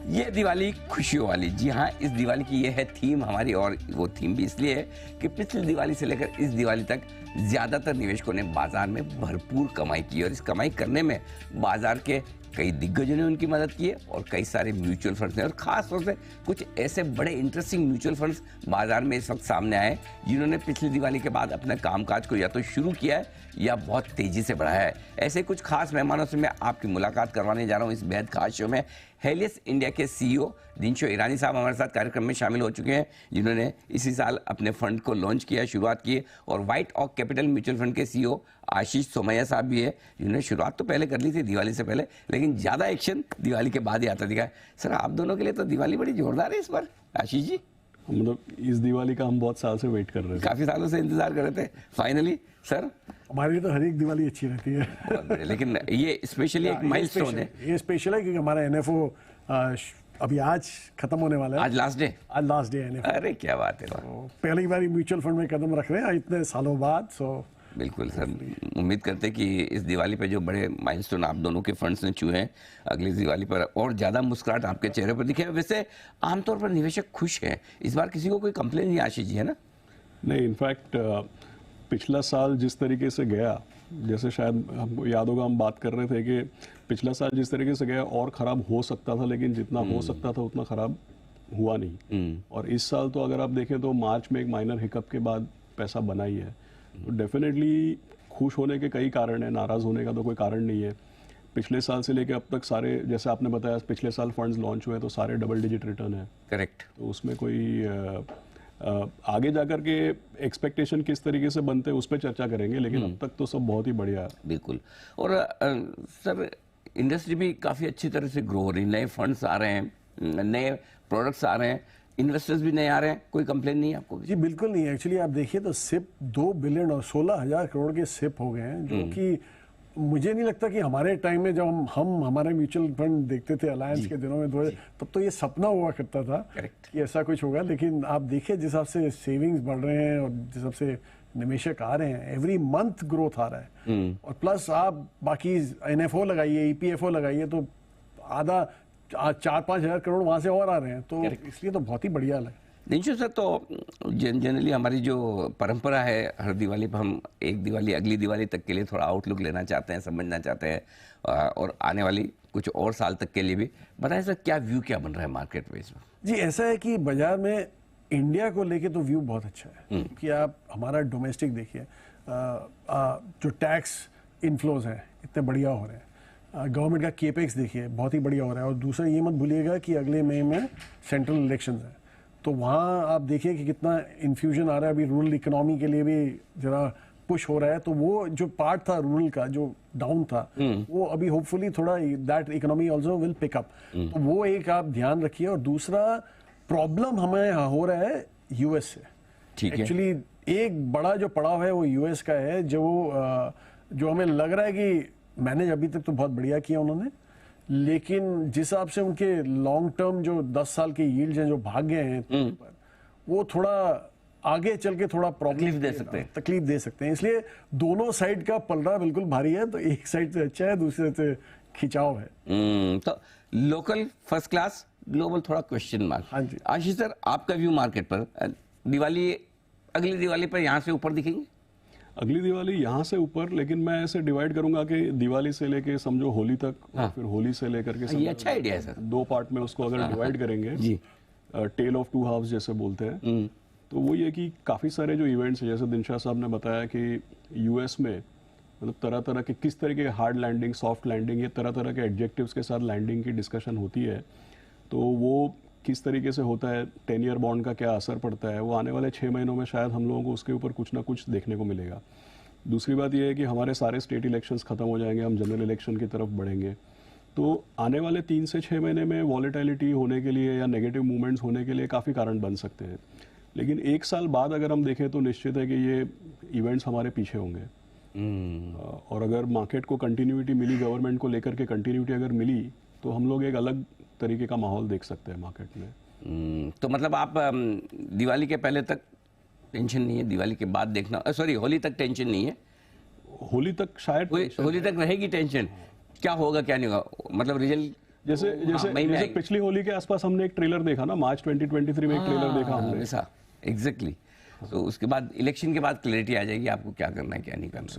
ये दिवाली खुशियों वाली, जी हाँ, इस दिवाली की ये है थीम हमारी। और वो थीम भी इसलिए है कि पिछली दिवाली से लेकर इस दिवाली तक ज़्यादातर निवेशकों ने बाजार में भरपूर कमाई की और इस कमाई करने में बाजार के कई दिग्गजों ने उनकी मदद की है और कई सारे म्यूचुअल फंड्स ने, और खास तौर से कुछ ऐसे बड़े इंटरेस्टिंग म्यूचुअल फंड्स बाजार में इस वक्त सामने आए जिन्होंने पिछली दिवाली के बाद अपने कामकाज को या तो शुरू किया है या बहुत तेजी से बढ़ाया है। ऐसे कुछ खास मेहमानों से मैं आपकी मुलाकात करवाने जा रहा हूँ इस बेहद खास शो में। हेलियस इंडिया के सीईओ दिनशो ईरानी साहब हमारे साथ कार्यक्रम में शामिल हो चुके हैं, जिन्होंने इसी साल अपने फंड को लॉन्च किया, शुरुआत की। और व्हाइट ऑक कैपिटल म्यूचुअल फंड के सीईओ आशीष सोमैया साहब भी है, जिन्होंने शुरुआत तो पहले कर ली थी दिवाली से पहले, लेकिन ज़्यादा एक्शन दिवाली के बाद ही आता दिखा है। सर, आप दोनों के लिए तो दिवाली बड़ी जोरदार है इस बार। आशीष जी, मतलब इस दिवाली का हम बहुत साल से वेट कर रहे थे, काफ़ी सालों से इंतजार कर रहे थे, फाइनली। सर, हमारे लिए तो हर एक दिवाली अच्छी रहती है। बहुत बढ़िया, लेकिन ये स्पेशली एक माइलस्टोन है। ये स्पेशल है क्योंकि हमारा एनएफओ अभी आज खत्म होने वाला है। आज लास्ट डे? आज लास्ट डे एनएफओ। अरे क्या बात है। पहली बार म्यूचुअल फंड में कदम रख रहे हैं इतने सालों बाद। बिल्कुल सर, उम्मीद करते हैं कि इस दिवाली पे जो बड़े माइलस्टोन आप दोनों के फंड्स ने छुए हैं, अगली दिवाली पर और ज़्यादा मुस्कुराहट आपके चेहरे पर दिखे। वैसे आमतौर पर निवेशक खुश हैं, इस बार किसी को कोई कंप्लेन नहीं आशीष जी, है ना? नहीं, इनफैक्ट पिछला साल जिस तरीके से गया, जैसे शायद हमको याद होगा हम बात कर रहे थे कि पिछला साल जिस तरीके से गया और ख़राब हो सकता था, लेकिन जितना हो सकता था उतना ख़राब हुआ नहीं। और इस साल तो अगर आप देखें तो मार्च में एक माइनर हिकअप के बाद पैसा बना ही है। तो डेफिनेटली खुश होने के कई कारण हैं, नाराज़ होने का तो कोई कारण नहीं है। पिछले साल से लेके अब तक सारे, जैसे आपने बताया पिछले साल फंड्स लॉन्च हुए तो सारे डबल डिजिट रिटर्न है। करेक्ट। तो उसमें कोई आगे जाकर के एक्सपेक्टेशन किस तरीके से बनते हैं उस पर चर्चा करेंगे, लेकिन अब तक तो सब बहुत ही बढ़िया है। बिल्कुल। और सर, इंडस्ट्री भी काफ़ी अच्छी तरह से ग्रो हो रही है, नए फंड्स आ रहे हैं, नए प्रोडक्ट्स आ रहे हैं, इन्वेस्टर्स भी नए आ रहे हैं, कोई कंप्लेन नहीं है आपको? जी बिल्कुल नहीं। एक्चुअली आप देखिए तो सिप 2 बिलियन और 16,000 करोड़ के सिप हो गए हैं, जो कि मुझे नहीं लगता कि हमारे टाइम में जब हम हमारे म्यूचुअल फंड देखते थे अलायंस के दिनों में तब तो ये सपना हुआ करता था कि ऐसा कुछ होगा। लेकिन आप देखिए जिस हिसाब से सेविंग्स बढ़ रहे हैं और जिस हिसाब से निवेशक आ रहे हैं, एवरी मंथ ग्रोथ आ रहा है। और प्लस आप बाकी एनएफओ लगाइए, ईपीएफओ लगाइए, तो आधा 4-5 हज़ार करोड़ वहां से और आ रहे हैं। तो इसलिए तो बहुत ही बढ़िया लगा। दिनशो सर, तो जनरली हमारी जो परंपरा है, हर दिवाली पर हम एक दिवाली अगली दिवाली तक के लिए थोड़ा आउटलुक लेना चाहते हैं, समझना चाहते हैं, और आने वाली कुछ और साल तक के लिए भी। बताएं सर, क्या व्यू क्या बन रहा है मार्केट में इस वक्त? जी ऐसा है कि बाजार में इंडिया को लेके तो व्यू बहुत अच्छा है, कि आप हमारा डोमेस्टिक देखिए, जो टैक्स इनफ्लोज हैं इतने बढ़िया हो रहे हैं, गवर्नमेंट का केपेक्स देखिए बहुत ही बढ़िया हो रहा है। और दूसरा ये मत भूलिएगा कि अगले मई में सेंट्रल इलेक्शंस हैं, तो वहाँ आप देखिए कि कितना इन्फ्यूजन आ रहा है। अभी रूरल इकोनॉमी के लिए भी जरा पुश हो रहा है, तो वो जो पार्ट था रूरल का जो डाउन था, वो अभी होपफुली थोड़ा that economy also will pick up. तो वो एक आप ध्यान रखिए। और दूसरा प्रॉब्लम हमें हो रहा है यूएस से। ठीक है। एक्चुअली एक बड़ा जो पड़ाव है वो यूएस का है, जो हमें लग रहा है कि मैनेज अभी तक तो बहुत बढ़िया किया उन्होंने, लेकिन जिस हिसाब से उनके लॉन्ग टर्म जो 10 साल के यील्ड्स हैं जो भाग गए हैं, वो थोड़ा आगे चल के थोड़ा तकलीफ दे सकते हैं। इसलिए दोनों साइड का पलड़ा बिल्कुल भारी है। तो एक साइड से अच्छा है, दूसरे से खिंचाव है। तो लोकल फर्स्ट क्लास, ग्लोबल थोड़ा क्वेश्चन मार्क। हाँ जी। आशीष सर, आपका व्यू मार्केट पर दिवाली, अगली दिवाली पर यहाँ से ऊपर दिखेंगे? अगली दिवाली यहाँ से ऊपर, लेकिन मैं ऐसे डिवाइड करूंगा कि दिवाली से लेके समझो होली तक, और फिर होली से लेकर के ये अच्छा आइडिया है सर। 2 पार्ट में उसको अगर डिवाइड करेंगे जी, टेल ऑफ 2 हाफ्स जैसे बोलते हैं, तो वो ये कि काफ़ी सारे जो इवेंट्स हैं, जैसे दिनशा साहब ने बताया कि यूएस में मतलब तरह तरह के किस तरीके के हार्ड लैंडिंग, सॉफ्ट लैंडिंग, ये तरह तरह के एडजेक्टिव्स के साथ लैंडिंग की डिस्कशन होती है। तो वो किस तरीके से होता है, 10 ईयर बॉन्ड का क्या असर पड़ता है, वो आने वाले 6 महीनों में शायद हम लोगों को उसके ऊपर कुछ ना कुछ देखने को मिलेगा। दूसरी बात यह है कि हमारे सारे स्टेट इलेक्शंस खत्म हो जाएंगे, हम जनरल इलेक्शन की तरफ बढ़ेंगे। तो आने वाले 3 से 6 महीने में वॉलेटिलिटी होने के लिए या नेगेटिव मूवमेंट्स होने के लिए काफ़ी कारण बन सकते हैं। लेकिन 1 साल बाद अगर हम देखें तो निश्चित है कि ये इवेंट्स हमारे पीछे होंगे। और अगर मार्केट को कंटिन्यूटी मिली, गवर्नमेंट को लेकर के कंटिन्यूटी अगर मिली, तो हम लोग एक अलग तरीके का माहौल देख सकते हैं मार्केट में। तो मतलब आप दिवाली के पहले तक टेंशन नहीं है, दिवाली के बाद देखना, सॉरी होली तक टेंशन नहीं है? होली तक शायद होली तक रहेगी टेंशन, क्या होगा क्या नहीं होगा, मतलब रिजल्ट जैसे जैसे मई में जैसे आएगी। पिछली होली के आसपास हमने एक ट्रेलर देखा ना, मार्च 2023 में एक ट्रेलर देखा हमने। वैसा एग्जैक्टली। तो उसके बाद इलेक्शन के बाद क्लैरिटी आ जाएगी आपको क्या करना है क्या नहीं करना है।